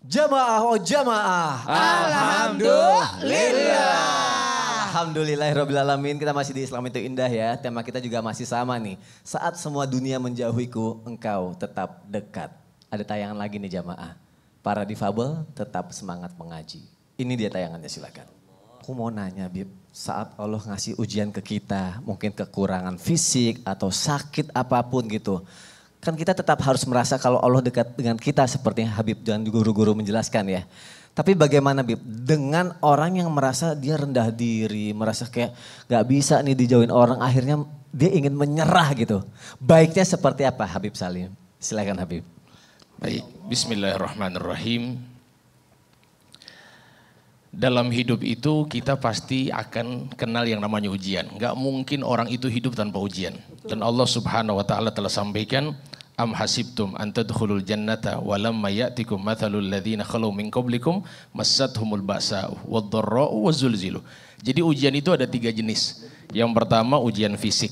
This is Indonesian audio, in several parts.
Jamaah oh jamaah. Alhamdulillah. Alhamdulillahirrabbilalamin. Kita masih di Islam itu indah ya. Tema kita juga masih sama nih. Saat semua dunia menjauhiku, engkau tetap dekat. Ada tayangan lagi nih jamaah. Para difabel tetap semangat mengaji. Ini dia tayangannya, silakan. Aku mau nanya Bib, saat Allah ngasih ujian ke kita, mungkin kekurangan fisik atau sakit apapun gitu. Kan kita tetap harus merasa kalau Allah dekat dengan kita seperti yang Habib dan guru-guru menjelaskan ya. Tapi bagaimana Bib, dengan orang yang merasa dia rendah diri, merasa kayak gak bisa nih dijauhin orang, akhirnya dia ingin menyerah gitu. Baiknya seperti apa Habib Salim? Silakan Habib. Baik, bismillahirrahmanirrahim. Dalam hidup itu kita pasti akan kenal yang namanya ujian. Gak mungkin orang itu hidup tanpa ujian. Dan Allah subhanahu wa ta'ala telah sampaikan, Am hasibtum an tadkhulul jannata walamma ya'tikum mathalul ladzina khalu min qablikum massathumul ba'sa'u wadh-dharra'u wazulzilu. Jadi ujian itu ada 3 jenis. Yang pertama ujian fisik.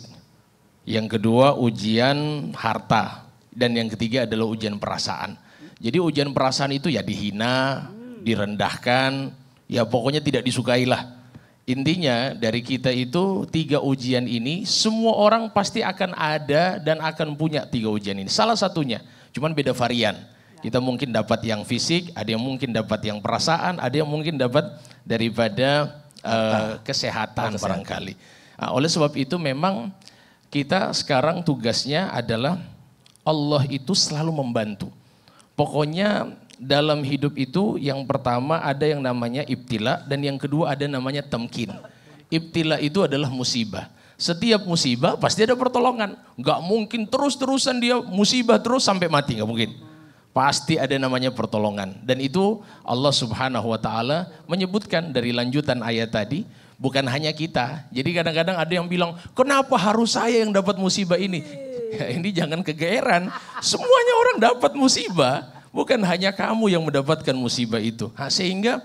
Yang kedua ujian harta. Dan yang ketiga adalah ujian perasaan. Jadi ujian perasaan itu ya dihina, direndahkan, ya pokoknya tidak disukailah. Intinya dari kita itu 3 ujian ini semua orang pasti akan ada dan akan punya 3 ujian ini. Salah satunya, cuman beda varian. Kita mungkin dapat yang fisik, ada yang mungkin dapat yang perasaan, ada yang mungkin dapat daripada kesehatan barangkali. Nah, oleh sebab itu memang kita sekarang tugasnya adalah Allah itu selalu membantu. Pokoknya dalam hidup itu yang pertama ada yang namanya ibtila dan yang kedua ada namanya tamkin. Ibtila itu adalah musibah. Setiap musibah pasti ada pertolongan. Gak mungkin terus-terusan dia musibah terus sampai mati, gak mungkin. Pasti ada namanya pertolongan. Dan itu Allah subhanahu wa ta'ala menyebutkan dari lanjutan ayat tadi. Bukan hanya kita. Jadi kadang-kadang ada yang bilang, kenapa harus saya yang dapat musibah ini? Ya, ini jangan kegeeran. Semuanya orang dapat musibah. Bukan hanya kamu yang mendapatkan musibah itu. Nah, sehingga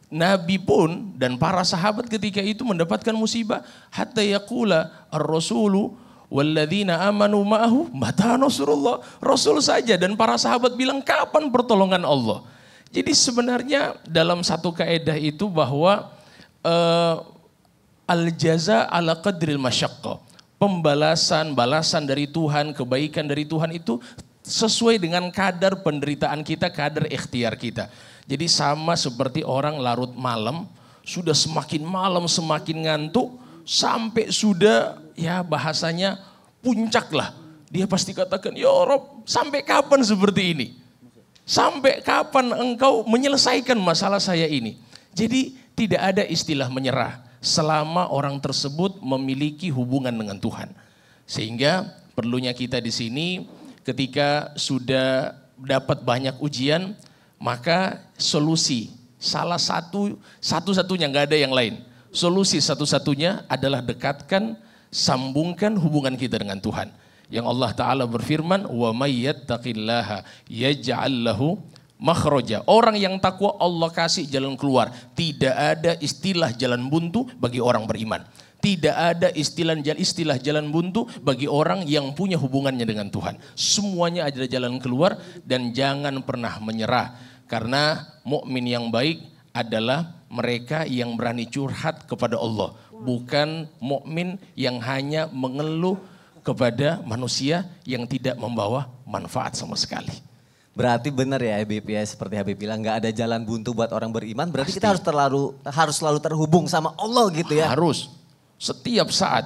Nabi pun dan para sahabat ketika itu mendapatkan musibah. Hatta yaqula ar-rasulu walladzina amanu ma'ahu mata nasrullah. Rasul saja dan para sahabat bilang kapan pertolongan Allah. Jadi sebenarnya dalam satu kaidah itu bahwa al-jaza ala qadril masyaqqa. Pembalasan, balasan dari Tuhan, kebaikan dari Tuhan itu sesuai dengan kadar penderitaan kita, kadar ikhtiar kita. Jadi sama seperti orang larut malam, sudah semakin malam semakin ngantuk, sampai sudah ya bahasanya puncak lah. Dia pasti katakan, ya Rob sampai kapan seperti ini? Sampai kapan engkau menyelesaikan masalah saya ini? Jadi tidak ada istilah menyerah selama orang tersebut memiliki hubungan dengan Tuhan. Sehingga perlunya kita di sini ketika sudah dapat banyak ujian, maka solusi salah satu-satunya, nggak ada yang lain. Solusi satu-satunya adalah dekatkan, sambungkan hubungan kita dengan Tuhan. Yang Allah Ta'ala berfirman, wa may yattaqillaha yaj'al lahu makhraja. Orang yang takwa Allah kasih jalan keluar. Tidak ada istilah jalan buntu bagi orang beriman. Tidak ada istilah jalan buntu bagi orang yang punya hubungannya dengan Tuhan. Semuanya adalah jalan keluar dan jangan pernah menyerah. Karena mukmin yang baik adalah mereka yang berani curhat kepada Allah. Bukan mukmin yang hanya mengeluh kepada manusia yang tidak membawa manfaat sama sekali. Berarti benar ya Habib ya, seperti Habib bilang gak ada jalan buntu buat orang beriman. Berarti Pasti. kita harus selalu terhubung sama Allah gitu ya. Harus. Setiap saat.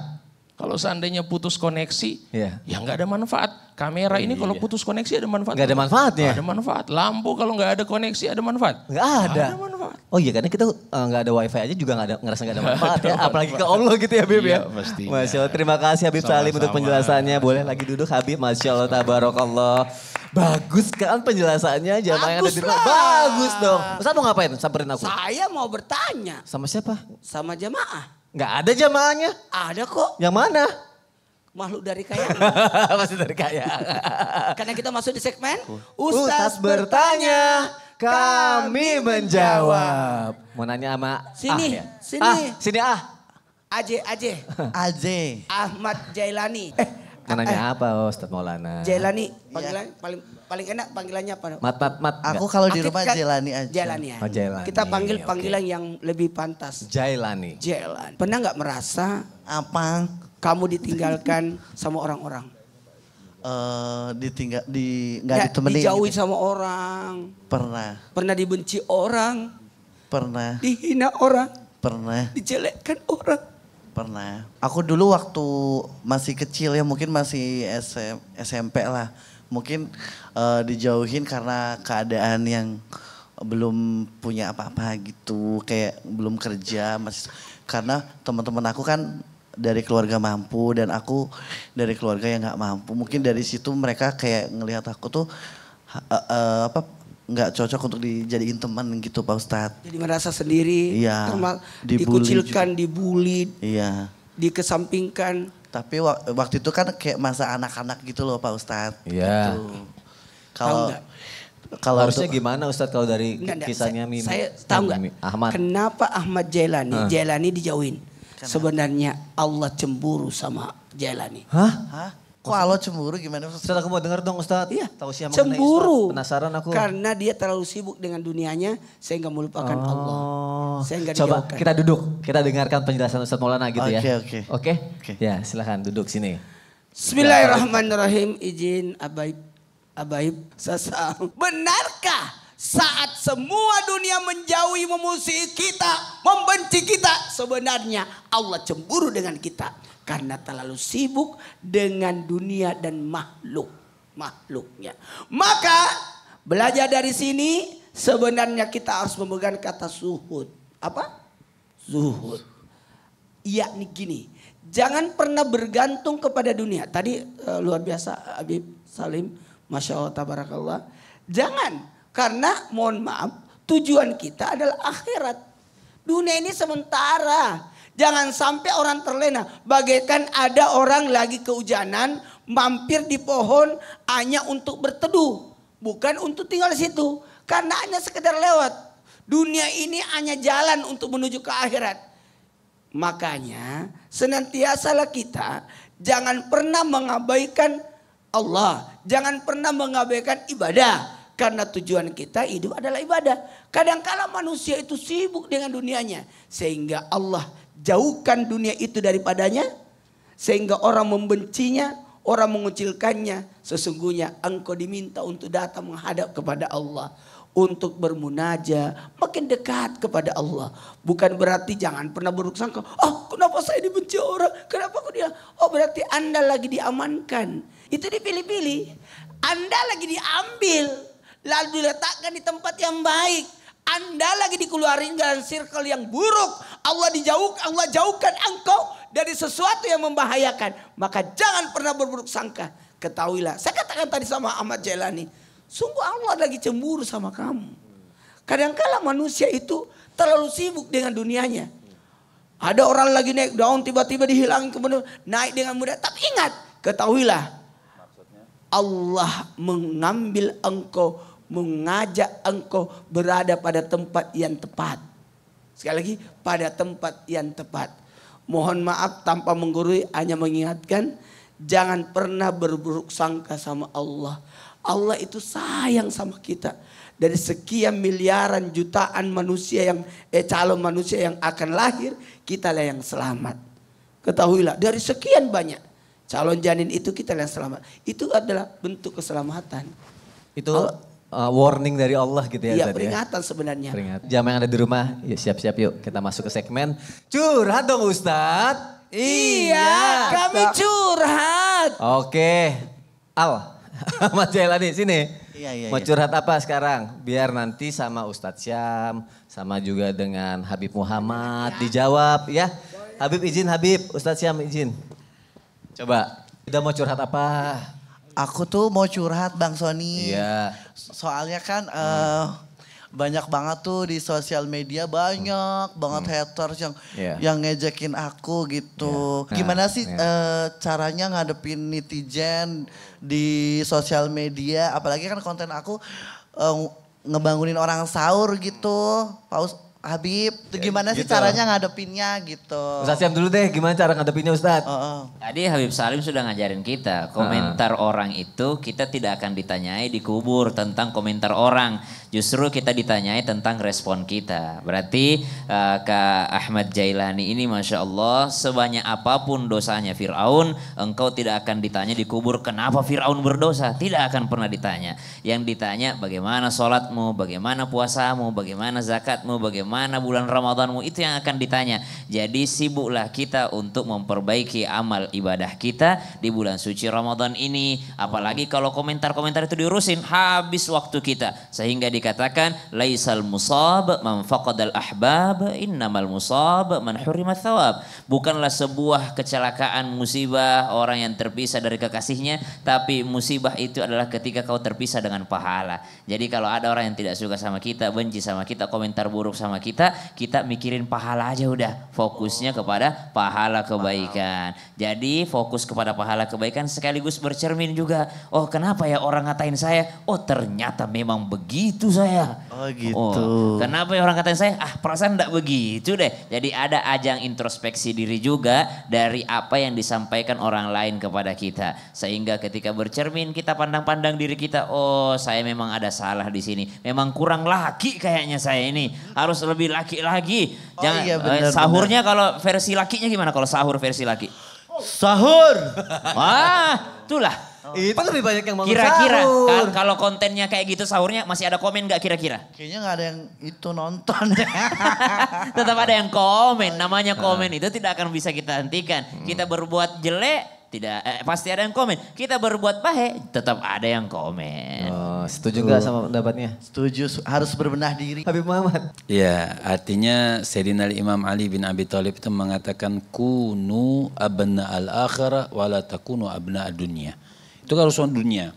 Kalau seandainya putus koneksi, ya nggak ada manfaat. Kamera ini kalau putus koneksi ada manfaat. Nggak ada manfaatnya. Nggak ada manfaat. Lampu kalau nggak ada koneksi ada manfaat. Nggak ada. Nggak ada manfaat. Oh iya karena kita nggak ada wifi aja juga ngerasa nggak ada manfaat ya. Apalagi ke Allah gitu ya Habib ya. Iya, pastinya. Masya Allah, terima kasih Habib Salim untuk penjelasannya. Boleh lagi duduk Habib, Masya Allah, tabarakallah. Bagus kan penjelasannya, jamaah yang ada di rumah. Bagus dong. Ustaz mau ngapain? Samperin aku. Saya mau bertanya Sama siapa? sama jamaah. Nggak ada jamaahnya. Ada kok Yang mana? makhluk dari kayangan. Masih dari kaya. Karena kita masuk di segmen Ustaz bertanya, kami menjawab. Mau nanya sama Sini, ya? sini. Sini Aje Aje. Ahmad Jailani. Mau nanya apa Ustadz Maulana? Jailani, panggilan paling enak panggilannya apa? Mat. Aku kalau di Aktif rumah kan? Jailani aja. Jailani ya. Oh, Jailani, Kita panggil oke. panggilan yang lebih pantas. Jailani. Jailani. Pernah nggak merasa Apa? kamu ditinggalkan sama orang-orang? Nggak Nggak ditemenin. dijauhi gitu. sama orang. Pernah, Pernah dibenci orang. pernah, Dihina orang. pernah, Dijelekkan orang. pernah. Aku dulu waktu masih kecil ya, mungkin masih SMP lah. Mungkin dijauhin karena keadaan yang belum punya apa-apa gitu, kayak belum kerja, masih karena teman-teman aku kan dari keluarga mampu dan aku dari keluarga yang nggak mampu. Mungkin dari situ mereka kayak ngelihat aku tuh nggak cocok untuk dijadiin teman gitu Pak Ustadz. Jadi merasa sendiri. Iya, dibully Dikucilkan, dibully, Iya. dikesampingkan. Tapi waktu itu kan kayak masa anak-anak gitu loh Pak Ustadz. Iya. Gitu. Kalau nggak? kalau Harusnya untuk- gimana Ustadz kalau dari Enggak, kisahnya Mimi? Saya tahu nggak? Mimi. Ahmad. Kenapa Ahmad Jailani? Jailani dijauhin. Sebenarnya Allah cemburu sama Jailani. Hah? Hah? Kok Allah cemburu gimana Ustadz? Ustadz aku mau denger dong Ustadz. Iya, Tausiah mengenai cemburu. Ustadz. Penasaran aku. Karena dia terlalu sibuk dengan dunianya sehingga melupakan Allah. Sehingga Coba dijauhkan. kita duduk, kita dengarkan penjelasan Ustadz Maulana gitu ya. Oke. Oke? Oke. Ya silakan duduk sini. Bismillahirrahmanirrahim. Izin Abaib Sasam. Benarkah saat semua dunia menjauhi, memusuhi kita, membenci kita, sebenarnya Allah cemburu dengan kita karena terlalu sibuk dengan dunia dan makhluknya. Maka belajar dari sini, sebenarnya kita harus memegang kata zuhud. Apa? Zuhud. Yakni gini, jangan pernah bergantung kepada dunia. Tadi luar biasa Habib Salim, Masya Allah, Tabarakallah. Jangan. Karena mohon maaf, tujuan kita adalah akhirat. Dunia ini sementara. Jangan sampai orang terlena. Bagaikan ada orang lagi kehujanan, mampir di pohon hanya untuk berteduh. Bukan untuk tinggal di situ. Karena hanya sekedar lewat. Dunia ini hanya jalan untuk menuju ke akhirat. Makanya senantiasalah kita jangan pernah mengabaikan Allah. Jangan pernah mengabaikan ibadah. Karena tujuan kita hidup adalah ibadah. Kadangkala manusia itu sibuk dengan dunianya. Sehingga Allah jauhkan dunia itu daripadanya. Sehingga orang membencinya, orang mengucilkannya. Sesungguhnya engkau diminta untuk datang menghadap kepada Allah. Untuk bermunajat, makin dekat kepada Allah. Bukan berarti jangan pernah buruk sangka. Oh, kenapa saya dibenci orang? Kenapa aku dia? Oh, berarti Anda lagi diamankan. Itu dipilih-pilih. Anda lagi diambil. Lalu diletakkan di tempat yang baik. Anda lagi dikeluarin dari circle yang buruk. Allah jauhkan engkau dari sesuatu yang membahayakan. Maka jangan pernah berburuk sangka. Ketahuilah. Saya katakan tadi sama Ahmad Jailani. Sungguh Allah lagi cemburu sama kamu. Kadangkala manusia itu terlalu sibuk dengan dunianya. Ada orang lagi naik daun tiba-tiba dihilangin kemudian naik dengan mudah. Tapi ingat, ketahuilah. Allah mengambil engkau, mengajak engkau berada pada tempat yang tepat. Sekali lagi, pada tempat yang tepat. Mohon maaf tanpa menggurui, hanya mengingatkan, jangan pernah berburuk sangka sama Allah. Allah itu sayang sama kita. Dari sekian miliaran jutaan manusia yang calon manusia yang akan lahir, kitalah yang selamat. Ketahuilah, dari sekian banyak calon janin itu kita yang selamat. Itu adalah bentuk keselamatan. Itu warning dari Allah gitu ya Iya, Ustadz ya? peringatan sebenarnya. Peringatan. Jamaah yang ada di rumah, ya siap-siap yuk kita masuk ke segmen curhat dong Ustadz. Iya, kami curhat. Oke, Al, Ahmad Jailani sini. Iya. Mau curhat apa sekarang? Biar nanti sama Ustadz Syam, sama juga dengan Habib Muhammad dijawab ya. Habib izin, Habib, Ustadz Syam izin. Coba, udah mau curhat apa? Aku tuh mau curhat Bang Sony. Iya. Soalnya kan banyak banget tuh di sosial media banyak banget haters yang Iya. yang ngejekin aku gitu. Iya. Nah, Gimana sih iya. caranya ngadepin netizen di sosial media? Apalagi kan konten aku ngebangunin orang sahur gitu, Habib, tuh gimana sih Gitu. caranya ngadepinnya gitu. Ustaz Syam dulu deh, gimana cara ngadepinnya Ustaz? Tadi Habib Salim sudah ngajarin kita, komentar orang itu kita tidak akan ditanyai di kubur tentang komentar orang. Justru kita ditanyai tentang respon kita. Berarti Kak Ahmad Jailani ini Masya Allah, sebanyak apapun dosanya Fir'aun, engkau tidak akan ditanya di kubur kenapa Fir'aun berdosa. Tidak akan pernah ditanya. Yang ditanya bagaimana sholatmu, bagaimana puasamu, bagaimana zakatmu, bagaimana bulan Ramadanmu, itu yang akan ditanya. Jadi sibuklah kita untuk memperbaiki amal ibadah kita di bulan suci Ramadan ini. Apalagi kalau komentar-komentar itu diurusin, habis waktu kita. Sehingga dikatakan laisal musab man faqadal ahbab, innamal musab man hurimat thawab. Bukanlah sebuah kecelakaan musibah orang yang terpisah dari kekasihnya, tapi musibah itu adalah ketika kau terpisah dengan pahala. Jadi kalau ada orang yang tidak suka sama kita, benci sama kita, komentar buruk sama kita mikirin pahala aja udah. Fokusnya kepada pahala kebaikan. Jadi fokus kepada pahala kebaikan sekaligus bercermin juga. Oh kenapa ya orang ngatain saya? Oh ternyata memang begitu saya. Oh gitu. Oh, kenapa ya orang ngatain saya? Ah perasaan enggak begitu deh. Jadi ada ajang introspeksi diri juga dari apa yang disampaikan orang lain kepada kita. Sehingga ketika bercermin kita pandang-pandang diri kita. Oh saya memang ada salah di sini. Memang kurang laki kayaknya saya ini. Harus lebih laki lagi. Jangan iya, benar, sahurnya kalau versi lakinya gimana kalau sahur versi laki? Sahur. Wah, itulah. Itu lebih banyak yang bangun Kira-kira sahur. kalau kontennya kayak gitu sahurnya masih ada komen nggak kira-kira? Kayaknya nggak ada yang itu nonton. Tetap ada yang komen. Namanya komen itu tidak akan bisa kita hentikan. Kita berbuat jelek tidak pasti ada yang komen. Kita berbuat baik tetap ada yang komen. Oh, setuju nggak sama pendapatnya? Setuju, harus berbenah diri. Habib Muhammad. Ya, artinya Sayyidina Imam Ali bin Abi Thalib itu mengatakan kunu abna al-akhirah wala takunu abna ad-dunya. Itu kan urusan dunia.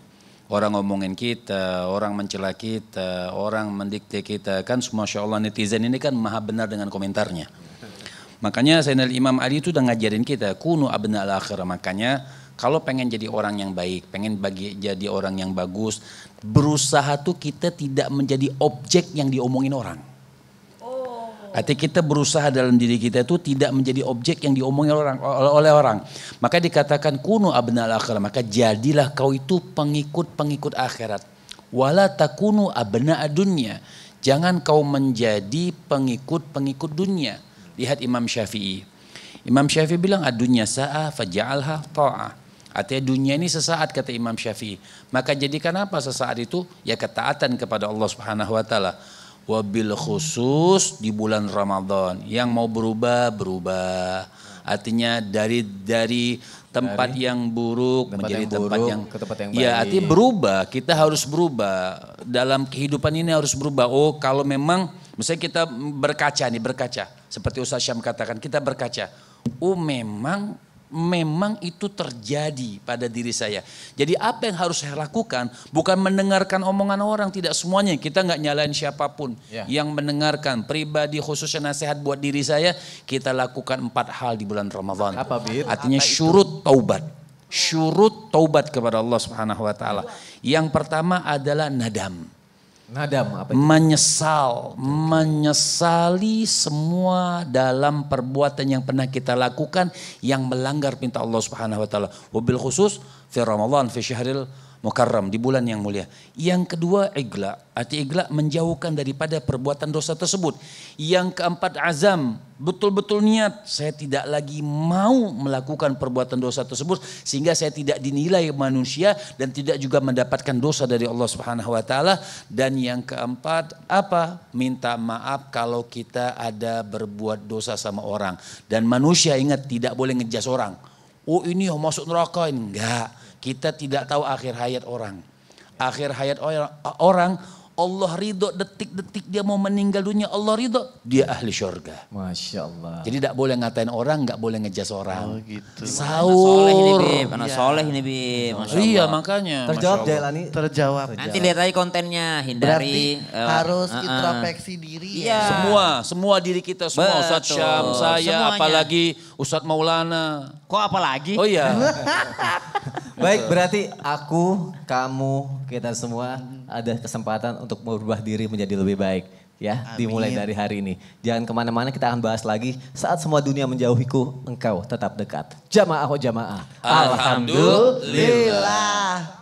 Orang ngomongin kita, orang mencela kita, orang mendikte kita. Kan Masya Allah netizen ini kan maha benar dengan komentarnya. Makanya Sayyidina Imam Ali itu udah ngajarin kita kunu abna al-akhirah. Makanya kalau pengen jadi orang yang baik, pengen jadi orang yang bagus, berusaha tuh kita tidak menjadi objek yang diomongin orang. Artinya kita berusaha dalam diri kita itu tidak menjadi objek yang diomongin oleh orang. Maka dikatakan kunu abna al-akhirah, maka jadilah kau itu pengikut-pengikut akhirat. Wala takunu abna ad-dunya. Jangan kau menjadi pengikut-pengikut dunia. Lihat Imam Syafi'i. Imam Syafi'i bilang ad-dunya sa'a faja'alha ta'ah. Artinya dunia ini sesaat kata Imam Syafi'i. Maka jadikan apa sesaat itu? Ya ketaatan kepada Allah Subhanahu wa taala. Wabil khusus di bulan Ramadan. Yang mau berubah. Artinya dari tempat yang buruk menjadi tempat yang ke tempat yang ya baik. artinya berubah. Kita harus berubah. Dalam kehidupan ini harus berubah. Oh kalau memang misalnya kita berkaca. Seperti Ustaz Syam katakan kita berkaca. Oh memang itu terjadi pada diri saya. Jadi apa yang harus saya lakukan bukan mendengarkan omongan orang, tidak semuanya. Kita nggak nyalain siapapun. Yang mendengarkan pribadi khususnya nasihat buat diri saya, kita lakukan 4 hal di bulan Ramadan. Apa, Bib? Artinya syurut taubat. Syurut taubat kepada Allah Subhanahu wa taala. Yang pertama adalah nadam. Nadam apa itu? Menyesali semua dalam perbuatan yang pernah kita lakukan yang melanggar perintah Allah Subhanahu wa taala. Wabil khusus fi Ramadan fi syahril mukarram, di bulan yang mulia. Yang kedua igla, arti igla menjauhkan daripada perbuatan dosa tersebut. Yang keempat azam, betul-betul niat saya tidak lagi mau melakukan perbuatan dosa tersebut sehingga saya tidak dinilai manusia dan tidak juga mendapatkan dosa dari Allah Subhanahu wa taala. Dan yang keempat apa? Minta maaf kalau kita ada berbuat dosa sama orang. Dan manusia ingat tidak boleh ngejas orang. Oh ini masuk neraka, enggak. Kita tidak tahu akhir hayat orang. Akhir hayat orang, Allah ridho detik-detik dia mau meninggal dunia, Allah ridho dia ahli syurga. Masya Allah. Jadi tidak boleh ngatain orang, nggak boleh ngejas orang. Oh gitu. Sahur. Anak soleh ini Bib. Masya Iya Allah. makanya. Terjawab Masya Allah. Jailani. Terjawab. Nanti lihat aja kontennya, Berarti hindari. harus introspeksi diri Iya. ya. Semua diri kita, semua Ustaz Betul. Syam, saya, Semuanya. apalagi Ustaz Maulana. Kok apa lagi? Oh iya. Baik, berarti aku, kamu, kita semua ada kesempatan untuk merubah diri menjadi lebih baik. ya, Amin. dimulai dari hari ini. Jangan kemana-mana, kita akan bahas lagi. Saat semua dunia menjauhiku, engkau tetap dekat. Jamaah oh jamaah. Alhamdulillah. Lillah.